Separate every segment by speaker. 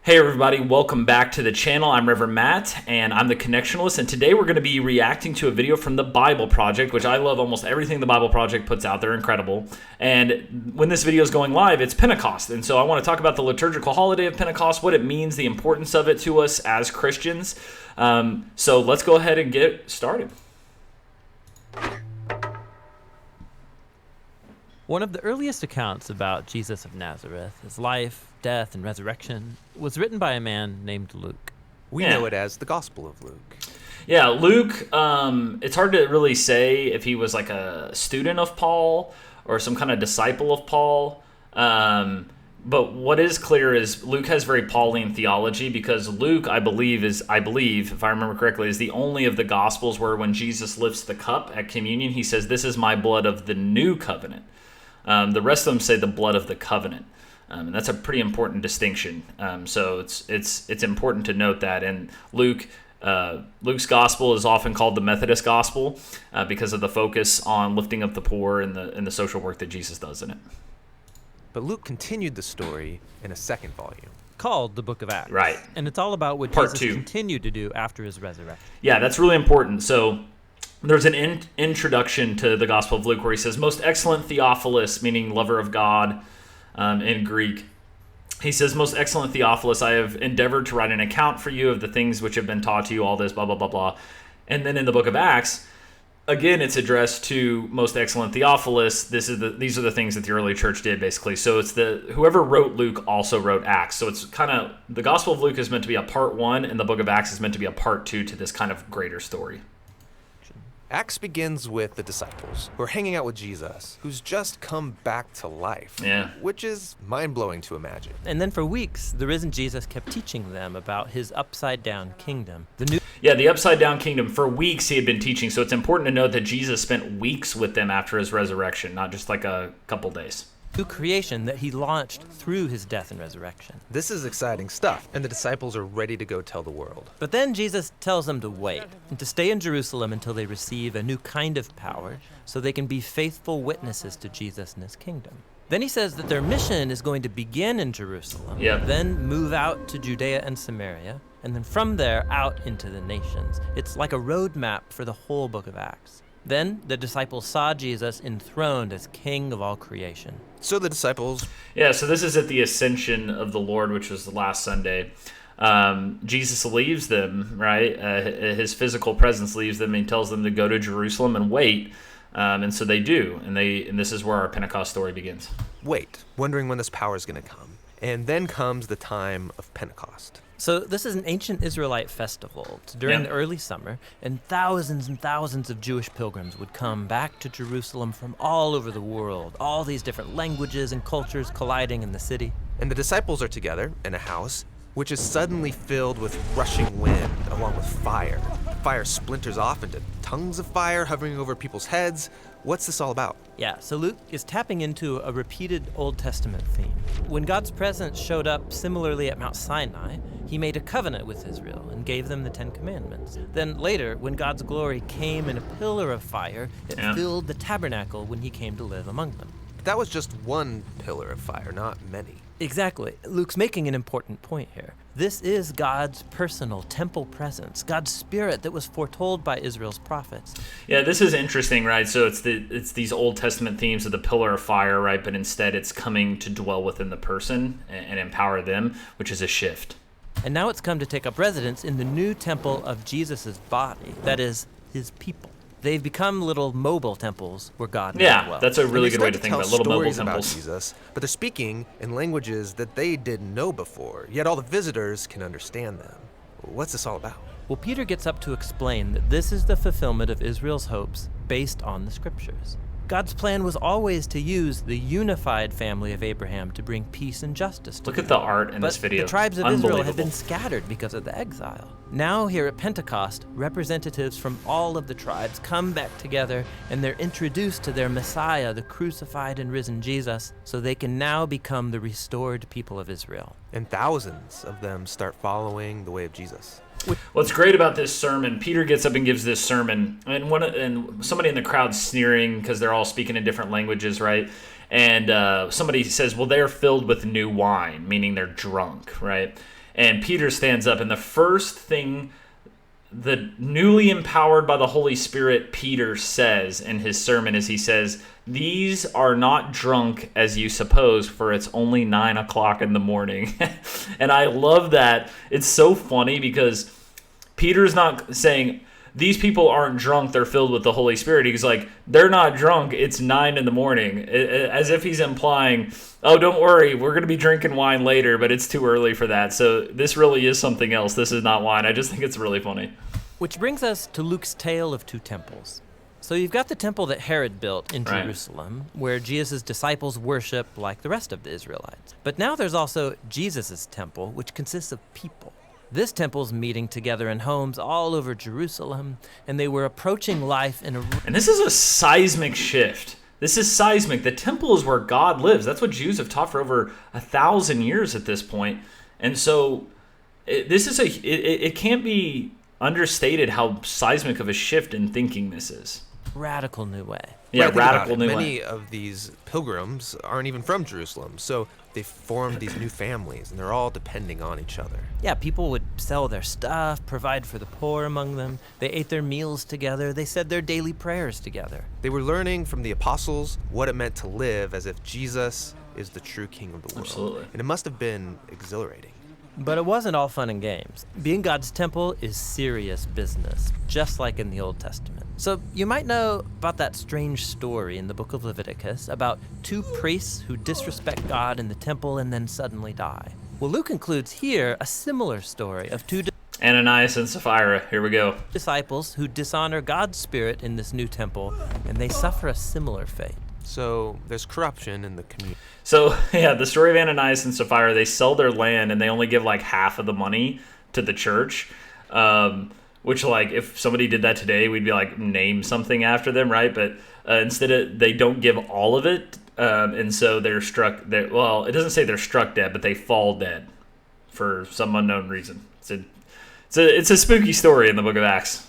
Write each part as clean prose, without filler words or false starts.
Speaker 1: Hey everybody, welcome back to the channel. I'm Reverend Matt, and I'm the Connectionalist, and today we're going to be reacting to a video from the Bible Project, which I love almost everything the Bible Project puts out. They're incredible. And when this video is going live, it's Pentecost, and so I want to talk about the liturgical holiday of Pentecost, what it means, the importance of it to us as Christians. So let's go ahead and get started.
Speaker 2: One of the earliest accounts about Jesus of Nazareth, his life, death, and resurrection, was written by a man named Luke.
Speaker 3: We know it as the Gospel of Luke.
Speaker 1: Yeah, Luke, it's hard to really say if he was like a student of Paul or some kind of disciple of Paul. But what is clear is Luke has very Pauline theology, because Luke, I believe, if I remember correctly, is the only of the Gospels where when Jesus lifts the cup at communion, he says, "This is my blood of the new covenant." The rest of them say the blood of the covenant. And that's a pretty important distinction. So it's important to note that. And Luke's gospel is often called the Methodist gospel because of the focus on lifting up the poor and the social work that Jesus does in it.
Speaker 3: But Luke continued the story in a second volume,
Speaker 2: Called the Book of Acts.
Speaker 1: Right.
Speaker 2: And it's all about what
Speaker 1: Part
Speaker 2: Jesus
Speaker 1: 2.
Speaker 2: continued to do after his resurrection.
Speaker 1: Yeah, that's really important. So there's an introduction to the Gospel of Luke where he says, "Most excellent Theophilus," meaning lover of God in Greek. He says, "Most excellent Theophilus, I have endeavored to write an account for you of the things which have been taught to you, all this, blah, blah, blah, blah." And then in the book of Acts, again, it's addressed to most excellent Theophilus. These are the things that the early church did, basically. So it's whoever wrote Luke also wrote Acts. So it's kind of, the Gospel of Luke is meant to be a part 1, and the book of Acts is meant to be a part 2 to this kind of greater story.
Speaker 3: Acts begins with the disciples who are hanging out with Jesus, who's just come back to life, which is mind-blowing to imagine.
Speaker 2: And then for weeks, the risen Jesus kept teaching them about his upside-down kingdom. The
Speaker 1: upside-down kingdom. For weeks he had been teaching, so it's important to note that Jesus spent weeks with them after his resurrection, not just like a couple days.
Speaker 2: new creation that he launched through his death and resurrection.
Speaker 3: This is exciting stuff, and the disciples are ready to go tell the world.
Speaker 2: But then Jesus tells them to wait and to stay in Jerusalem until they receive a new kind of power so they can be faithful witnesses to Jesus and his kingdom. Then he says that their mission is going to begin in Jerusalem, then move out to Judea and Samaria, and then from there out into the nations. It's like a roadmap for the whole book of Acts. Then the disciples saw Jesus enthroned as King of all creation.
Speaker 3: So the disciples...
Speaker 1: Yeah, so this is at the ascension of the Lord, which was the last Sunday. Jesus leaves them, right? His physical presence leaves them, and he tells them to go to Jerusalem and wait. And so they do, and this is where our Pentecost story begins.
Speaker 3: Wait, wondering when this power is going to come. And then comes the time of Pentecost.
Speaker 2: So this is an ancient Israelite festival. It's during the early summer, and thousands of Jewish pilgrims would come back to Jerusalem from all over the world, all these different languages and cultures colliding in the city.
Speaker 3: And the disciples are together in a house, which is suddenly filled with rushing wind along with fire. Fire splinters off into tongues of fire hovering over people's heads. What's this all about?
Speaker 2: Yeah, so Luke is tapping into a repeated Old Testament theme. When God's presence showed up similarly at Mount Sinai, he made a covenant with Israel and gave them the Ten Commandments. Then later, when God's glory came in a pillar of fire, it filled the tabernacle when he came to live among them.
Speaker 3: But that was just one pillar of fire, not many.
Speaker 2: Exactly. Luke's making an important point here. This is God's personal temple presence, God's spirit that was foretold by Israel's prophets.
Speaker 1: Yeah, this is interesting, right? So it's these Old Testament themes of the pillar of fire, right? But instead it's coming to dwell within the person and empower them, which is a shift.
Speaker 2: And now it's come to take up residence in the new temple of Jesus' body, that is, his people. They've become little mobile temples where God dwells.
Speaker 1: Yeah, that's a really good way to think about it, little mobile temples.
Speaker 3: About Jesus, but they're speaking in languages that they didn't know before, yet all the visitors can understand them. What's this all about?
Speaker 2: Well, Peter gets up to explain that this is the fulfillment of Israel's hopes based on the scriptures. God's plan was always to use the unified family of Abraham to bring peace and justice to
Speaker 1: Look at the art in this video.
Speaker 2: The tribes of Israel had been scattered because of the exile. Now here at Pentecost, representatives from all of the tribes come back together and they're introduced to their Messiah, the crucified and risen Jesus, so they can now become the restored people of Israel.
Speaker 3: And thousands of them start following the way of Jesus.
Speaker 1: What's great about this sermon, Peter gets up and gives this sermon, and somebody in the crowd's sneering because they're all speaking in different languages, right? And somebody says, well, they're filled with new wine, meaning they're drunk, right? And Peter stands up, and the first thing the newly empowered by the Holy Spirit Peter says in his sermon is he says, these are not drunk as you suppose, for it's only 9 o'clock in the morning. And I love that. It's so funny because Peter's not saying, these people aren't drunk, they're filled with the Holy Spirit. He's like, they're not drunk, it's 9 in the morning. As if he's implying, oh, don't worry, we're going to be drinking wine later, but it's too early for that. So this really is something else. This is not wine. I just think it's really funny.
Speaker 2: Which brings us to Luke's tale of two temples. So you've got the temple that Herod built in Jerusalem, where Jesus' disciples worship like the rest of the Israelites. But now there's also Jesus' temple, which consists of people. This temple's meeting together in homes all over Jerusalem, and they were approaching life in a...
Speaker 1: And this is a seismic shift. This is seismic. The temple is where God lives. That's what Jews have taught for over 1,000 years at this point. And so it can't be understated how seismic of a shift in thinking this is.
Speaker 2: Radical new way.
Speaker 1: Yeah, radical new way.
Speaker 3: Many of these pilgrims aren't even from Jerusalem, so they formed these new families, and they're all depending on each other.
Speaker 2: Yeah, people would sell their stuff, provide for the poor among them. They ate their meals together. They said their daily prayers together.
Speaker 3: They were learning from the apostles what it meant to live as if Jesus is the true king of the world.
Speaker 1: Absolutely.
Speaker 3: And it must have been exhilarating.
Speaker 2: But it wasn't all fun and games. Being God's temple is serious business, just like in the Old Testament. So you might know about that strange story in the book of Leviticus about two priests who disrespect God in the temple and then suddenly die. Well, Luke includes here a similar story of two
Speaker 1: Ananias and Sapphira. Here we go.
Speaker 2: disciples who dishonor God's spirit in this new temple, and they suffer a similar fate.
Speaker 3: So there's corruption in the community.
Speaker 1: So, yeah, the story of Ananias and Sapphira, they sell their land and they only give like half of the money to the church. Which, like, if somebody did that today, we'd be like, name something after them, right? But instead, they don't give all of it. And so they're struck, well, it doesn't say they're struck dead, but they fall dead for some unknown reason. It's a spooky story in the book of Acts.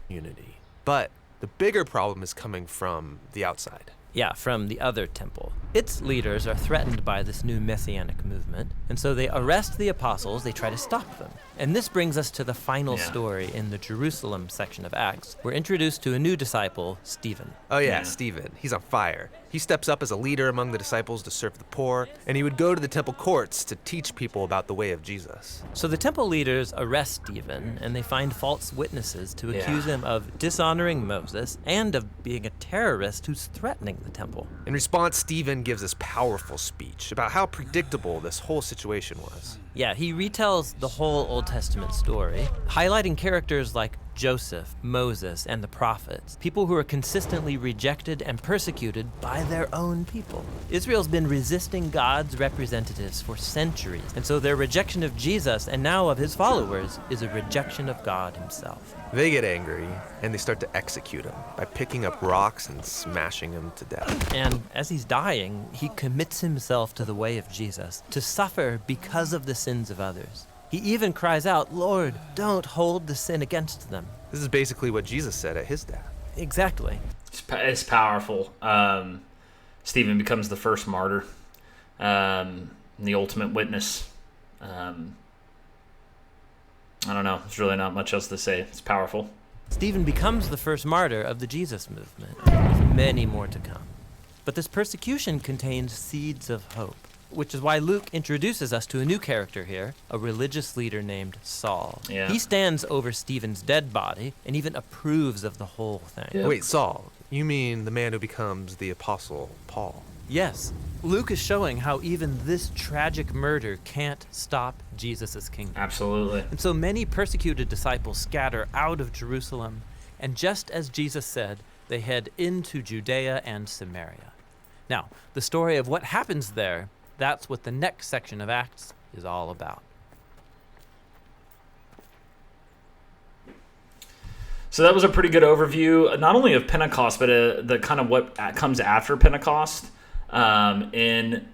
Speaker 3: Unity. But the bigger problem is coming from the outside.
Speaker 2: Yeah, from the other temple. Its leaders are threatened by this new messianic movement, and so they arrest the apostles, they try to stop them. And this brings us to the final story in the Jerusalem section of Acts. We're introduced to a new disciple, Stephen.
Speaker 3: Oh yeah, Stephen. He's on fire. He steps up as a leader among the disciples to serve the poor, and he would go to the temple courts to teach people about the way of Jesus.
Speaker 2: So the temple leaders arrest Stephen, and they find false witnesses to accuse him of dishonoring Moses and of being a terrorist who's threatening the temple.
Speaker 3: In response, Stephen gives this powerful speech about how predictable this whole situation was.
Speaker 2: Yeah, he retells the whole Old Testament story, highlighting characters like Joseph, Moses, and the prophets, people who are consistently rejected and persecuted by their own people. Israel's been resisting God's representatives for centuries, and so their rejection of Jesus and now of his followers is a rejection of God himself.
Speaker 3: They get angry, and they start to execute him by picking up rocks and smashing him to death.
Speaker 2: And as he's dying, he commits himself to the way of Jesus, to suffer because of the sins of others. He even cries out, "Lord, don't hold the sin against them."
Speaker 3: This is basically what Jesus said at his death.
Speaker 2: Exactly.
Speaker 1: It's powerful. Stephen becomes the first martyr, the ultimate witness. I don't know. There's really not much else to say. It's powerful.
Speaker 2: Stephen becomes the first martyr of the Jesus movement, with many more to come. But this persecution contains seeds of hope, which is why Luke introduces us to a new character here, a religious leader named Saul.
Speaker 1: Yeah.
Speaker 2: He stands over Stephen's dead body and even approves of the whole thing.
Speaker 1: Yeah.
Speaker 3: Wait, Saul, you mean the man who becomes the apostle Paul?
Speaker 2: Yes, Luke is showing how even this tragic murder can't stop Jesus' kingdom.
Speaker 1: Absolutely.
Speaker 2: And so many persecuted disciples scatter out of Jerusalem, and just as Jesus said, they head into Judea and Samaria. Now, the story of what happens there, that's what the next section of Acts is all about.
Speaker 1: So that was a pretty good overview, not only of Pentecost, but the kind of what comes after Pentecost. In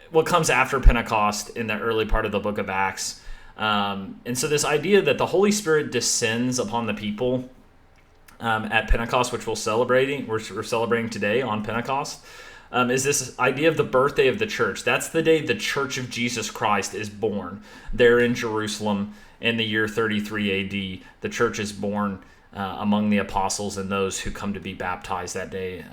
Speaker 1: what comes after Pentecost in the early part of the book of Acts. And so this idea that the Holy Spirit descends upon the people at Pentecost, which we're celebrating today on Pentecost. is this idea of the birthday of the church. That's the day the Church of Jesus Christ is born. There in Jerusalem in the year 33 AD, the church is born among the apostles and those who come to be baptized that day.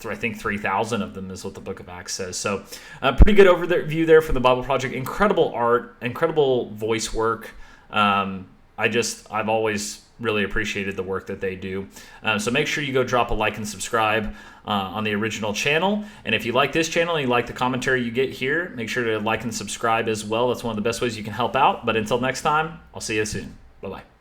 Speaker 1: I think 3,000 of them is what the book of Acts says. So pretty good overview there for the Bible Project. Incredible art, incredible voice work. I've always really appreciated the work that they do. So make sure you go drop a like and subscribe on the original channel. And if you like this channel and you like the commentary you get here, make sure to like and subscribe as well. That's one of the best ways you can help out. But until next time, I'll see you soon. Bye-bye.